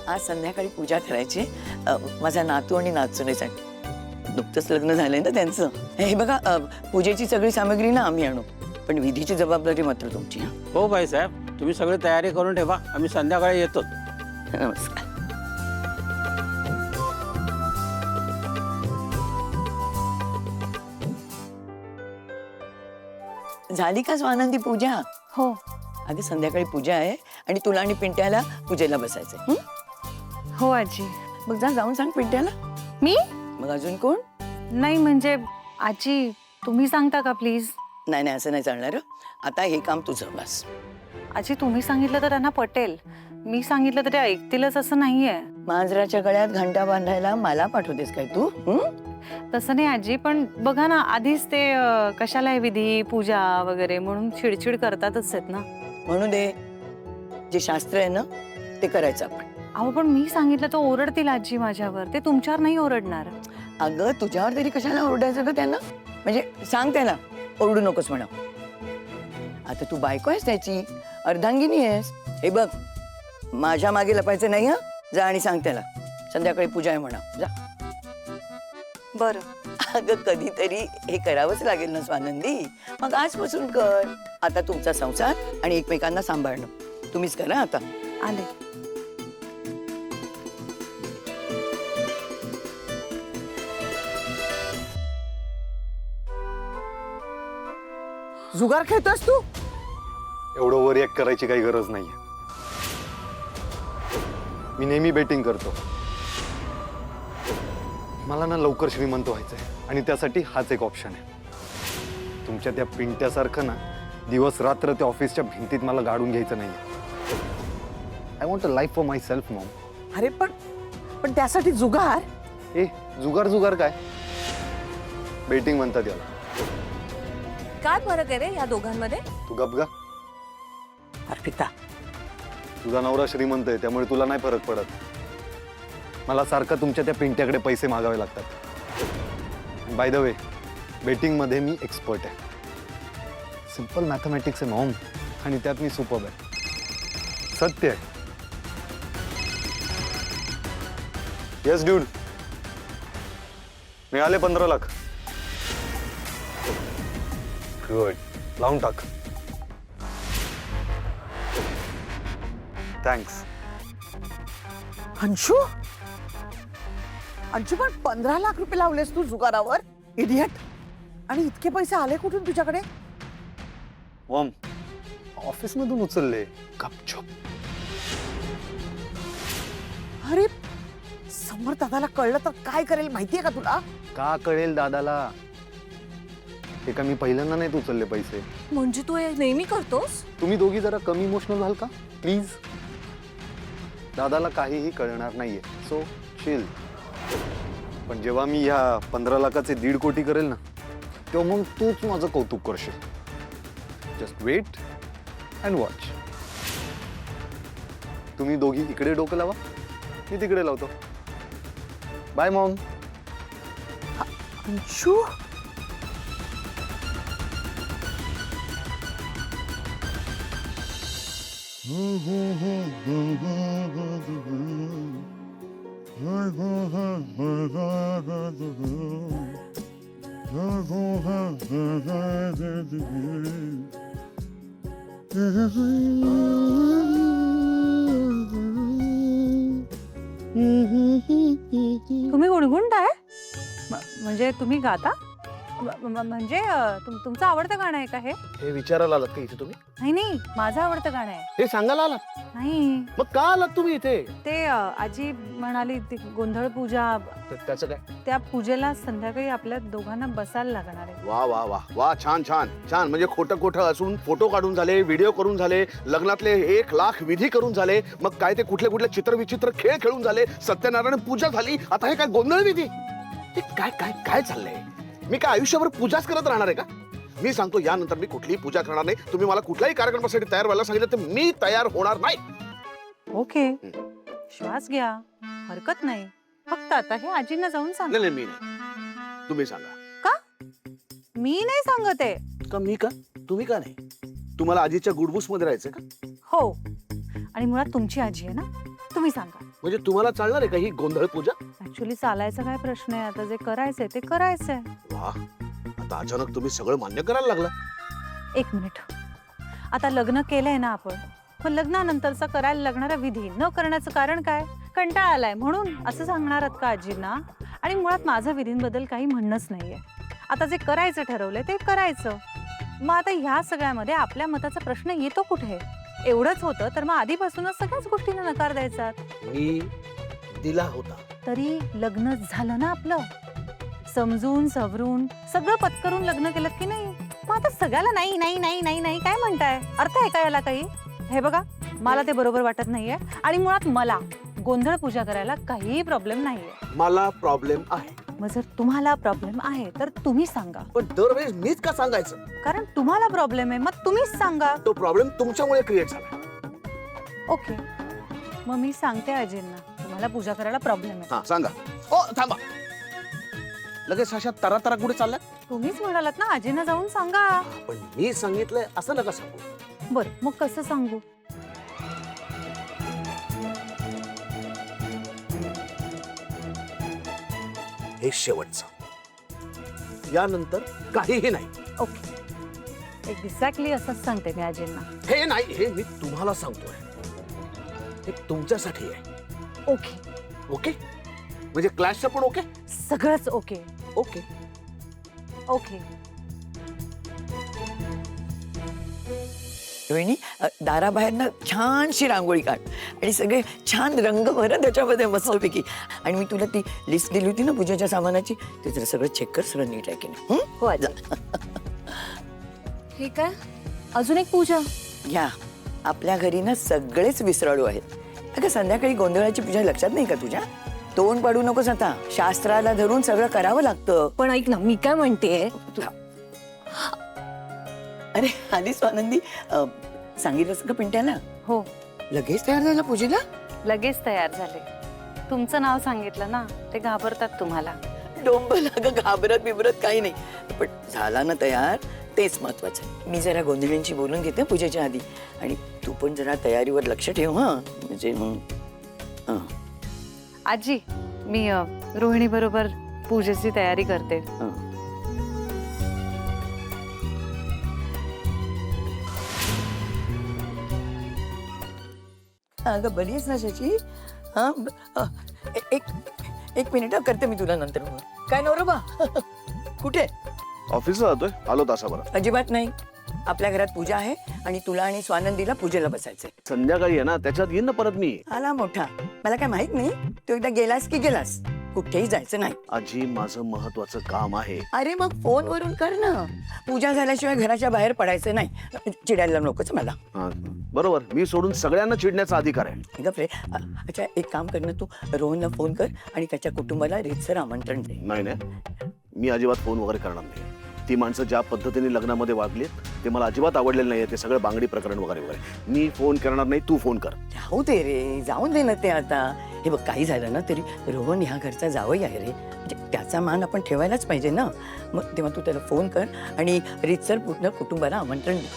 आज संध्याकाळी पूजा करायची माझा नातू आणि नातसूनेसाठी. नुकतंच लग्न झालंय ना त्यांचं. हे बघा पूजेची सगळी सामग्री ना आम्ही आणू, पण विधीची जबाबदारी मात्र तुमची. हो बाईसाहेब, तुम्ही सगळी तयारी करून ठेवा, आम्ही संध्याकाळी येतो. नमस्कार. झाली का स्वानंदी पूजा? हो अगं संध्याकाळी पूजा आहे आणि तुला आणि पिंट्याला पूजेला बसायचंय. हो आजी. मग जाऊन सांग पिंट्याला. मी मग अजून कोण? नाही म्हणजे आजी तुम्ही सांगता का प्लीज? नाही नाही असं नाही चालणार. आता हे काम तुझं बस. आजी तुम्ही सांगितलं तर त्यांना पटेल, मी सांगितलं तर ते ऐकतीलच असं नाहीये. मांजराच्या गळ्यात घंटा बांधायला मला पाठवतेस काय तू? तसं नाही आजी, पण बघा ना आधीच ते कशाला आहे विधी पूजा वगैरे म्हणून चिडचिड करतातच आहेत ना. म्हणू दे, जे शास्त्र आहे ना ते करायचं आपण. अहो पण मी सांगितलं तर ओरडतील आजी माझ्यावर, ते तुमच्यावर नाही ओरडणार. अगं तुझ्यावर तरी कशाला ओरडायचं ग त्यांना? म्हणजे सांग त्याला ओरडू नकोस म्हणा. आता तू बायको आहेस त्याची, अर्धांगिनी आहेस. हे बघ माझ्या मागे लपायचं नाही. जा आणि सांग त्याला संध्याकाळी पूजा आहे म्हणा. जा. बरं. अगं कधीतरी हे करावंच लागेल ना स्वानंदी, मग आजपासून कर. आता तुमचा संसार आणि एकमेकांना सांभाळणं तुम्हीच करा. आता आले. जुगार खेळतोस तू? एवढं वर एक करायची काही गरज नाहीये. मी नेहमी बेटिंग करतो. मला ना लवकर श्रीमंत व्हायचंय आणि त्यासाठी हाच एक ऑप्शन आहे. तुमच्या त्या पिंट्यासारखं ना दिवस रात्र त्या ऑफिसच्या भिंतीत मला गाडून घ्यायचं नाहीये. I want a life for my self Maugham. अरे पण त्यासाठी जुगार? ए जुगार जुगार काय? बेटिंग म्हणतात याला. काय फरक आहे रे या दोघांमध्ये? तू गप गा. अर्पिता तुझा नवरा श्रीमंत आहे त्यामुळे तुला नाही फरक पडत. मला सारखं तुमच्या त्या पिंट्याकडे पैसे मागावे लागतात. बाय द वे बेटिंग मध्ये मी एक्सपर्ट आहे. सिंपल मॅथमॅटिक्स आहे मॉम, आणि त्यात मी सुपर्ब आहे. सत्य आहे. येस ड्यूड, मिळाले 15 लाख. गुड, लावून टाक. थँक्स. अंशू पण 15 लाख रुपये लावलेस तू जुगारावर? इडियट. आणि इतके पैसे आले कुठून तुझ्याकडे? मॉम ऑफिस मधून उचलले. गपचूप. अरे समर दादाला कळलं तर काय करेल माहितीये का तुला? का कळेल दादाला? ते का मी पहिल्यांदा नाही उचलले पैसे. म्हणजे तू हे नेहमी करतोस? तुम्ही दोघी जरा कमी इमोशनल व्हाल का प्लीज? दादाला काहीही कळणार नाहीये, सो चिल. पण जेव्हा मी ह्या 15 लाखाचे 1.5 कोटी करेल ना, तेव्हा मग तूच माझं कौतुक करशील. Just wait and watch. तुम्ही दोघी इकडे डोकं लावा, मी तिकडे लावतो. Bye Maugham. अंशू तुम्ही गुणगुणताय? म्हणजे तुम्ही गाता? म्हणजे तुमचं आवडतं गाणं आहे का हे? हे विचारायला आलात का इथे तुम्ही? नाही माझं आवडतं गाणं आहे. हे सांगायला आलात? नाही मग का आलात तुम्ही इथे? ते आजी म्हणाली ती गोंधळ पूजा, त्याचं काय? त्या पूजेला संध्याकाळी आपल्या दोघांना बसायला लागणार आहे. वा वा वा वा, छान छान छान. म्हणजे खोटं खोटं असून फोटो काढून झाले, व्हिडिओ करून झाले, लग्नातले 1 लाख विधी करून झाले, मग काय ते कुठले कुठले चित्रविचित्र खेळ खेळून झाले, सत्यनारायण पूजा झाली, आता हे काय गोंधळ विधी? हे काय काय काय चाललंय? मी काय आयुष्यभर पूजाच करत राहणार आहे का? मी सांगतो यानंतर मी कुठलीही पूजा करणार नाही. तुम्ही मला कुठल्याही कार्यक्रमासाठी तयार व्हायला सांगितलं तर मी तयार होणार नाही. ओके, श्वास घ्या, हरकत नाही. फक्त आता हे आजींना जाऊन सांग. नाही मी नाही, तुम्ही सांगा. का? मी नाही सांगत आहे. का मी का? तुम्ही का नाही? तुम्हाला आजीच्या गुडबुस मध्ये राहायचं का? हो, आणि मुळात तुमची आजी आहे ना, तुम्ही सांगा. म्हणजे तुम्हाला चालणार आहे का ही गोंधळ पूजा? ऍक्च्युली चालायचा काय प्रश्न आहे, आता जे करायचंय ते करायचंय. वा, आता अचानक तुम्ही सगळं मान्य करायला लागला. एक मिनिट, आता लग्न केलंय ना आपण, मग लग्नानंतरचा करायला लागणारा विधी न करण्याचं कारण काय? कंटाळा आलाय म्हणून असं सांगणार आहात का आजींना? आणि मुळात माझं विधींबद्दल काही म्हणणंच नाहीये. आता जे करायचं ठरवलंय ते करायचं. मग आता ह्या सगळ्यामध्ये आपल्या मताचा प्रश्न येतो कुठे? एवढंच होतं तर मग आधीपासूनच सगळ्याच गोष्टींना नकार द्यायचा. मी दिला होता. तरी लग्न झालं ना आपलं, समजून सवरून सगळं पत्करून लग्न केलं की नाही? मग आता सगळ्याला नाही नाही नाही नाही नाही काय म्हणताय? अर्थ आहे का याला काही? हे बघा, मला ते बरोबर वाटत नाहीये. आणि मुळात मला गोंधळ पूजा करायला काहीही प्रॉब्लेम नाहीये. मला प्रॉब्लेम आहे. मग जर तुम्हाला प्रॉब्लेम आहे तर तुम्ही सांगा. पण दरवेळेस मीच का सांगायचं? कारण तुम्हाला प्रॉब्लेम आहे, मग तुम्हीच सांगा. तो प्रॉब्लेम तुमच्यामुळे क्रिएट झाला. ओके, मग मी सांगते आजींना तुम्हाला पूजा करायला प्रॉब्लेम आहे. हा सांगा. ओ थांबा, लगेच अशा तरा तरा कुठे चालला? तुम्हीच म्हणालात ना आजींना जाऊन सांगा. पण मी सांगितलंय असं नका सांगू. बरं, मग कसं सांगू? हे शेवटचं, यानंतर काहीही नाही. ओके, एक्झॅक्टली असंच सांगते मी आजींना. हे नाही, हे मी तुम्हाला सांगतोय. हे तुमच्यासाठी आहे. ओके, ओके म्हणजे क्लासचं पण ओके? सगळंच ओके. ओके. ओके. रोहिणी, दाराबाहेर ना छानशी रांगोळी काढ आणि सगळे छान रंग भर त्याच्यामध्ये मस्तपैकी. आणि मी तुला ती लिस्ट दिली होती ना पूजेच्या सामानाची, ते जरा सगळं चेक कर, सगळं नीट आहे की नाही. हं? हो आजी. हे काय? अजून एक पूजा? घ्या, आपल्या घरी ना सगळेच विसराळू आहेत. अगं संध्याकाळी गोंधळाची पूजा लक्षात नाही का तुझ्या? तोंड पाडू नकोस आता. शास्त्राला धरून सगळं करावं लागतं. पण ऐक ना, मी काय म्हणतेय, अरे आलीस आनंदी, सांगितलंस का पिंट्याला? हो, लगेच तयार झाला पूजेला? लगेच तयार झाले. तुमचं नाव सांगितलं ना, ते घाबरतात तुम्हाला. डोंबल, अगं घाबरत बिबरत काही नाही, पण झाला ना तयार, तेच महत्वाचं आहे. मी जरा गोंधळींची बोलून घेते पूजेच्या आधी, आणि तू पण जरा तयारीवर लक्ष ठेव. हा म्हणजे मग आजी, मी रोहिणी बरोबर पूजेची तयारी करते. अगं बरी आहेस ना शची? हा एक मिनिट हं, करते मी तुला नंतर. काय नवरोबा कुठे? ऑफिसला जातोय, आलो तासाभरात. अजिबात नाही, आपल्या घरात पूजा आहे आणि तुला आणि स्वानंदीला पूजेला बसायचंय. संध्याकाळी आहे ना, त्याच्यात येईन ना परत मी. आला मोठा, मला काय माहित नाही. तू एकदा गेलास की गेलास, कुठेही जायचं नाही. आजी, माझं महत्वाचं काम आहे. अरे मग फोनवरून कर ना. पूजा झाल्याशिवाय घराच्या बाहेर पडायचं नाही. चिडायला नकोच मला. हा, बरोबर, मी सोडून सगळ्यांना चिडण्याचा अधिकार आहे. गप्रे. अच्छा, एक काम कर ना, तू रोहनला फोन कर आणि त्याच्या कुटुंबाला रीतसर आमंत्रण दे. नाही नाही, मी अजिबात फोन वगैरे करणार नाही. ती माणसं ज्या पद्धतीने लग्नामध्ये वागलीत ते मला अजिबात आवडलेलं नाहीये. ते सगळं बांगडी प्रकरण वगैरे वगैरे मी फोन करणार नाही. तू फोन कर. जाऊ दे रे, जाऊन दे ना ते आता. हे बघ, काही झालं ना तरी रोहन ह्या घरचा जावई आहे रे, म्हणजे त्याचा मान आपण ठेवायलाच पाहिजे ना. मग तेव्हा तू त्याला फोन कर आणि रीतसर पूर्ण कुटुंबाला आमंत्रण दे.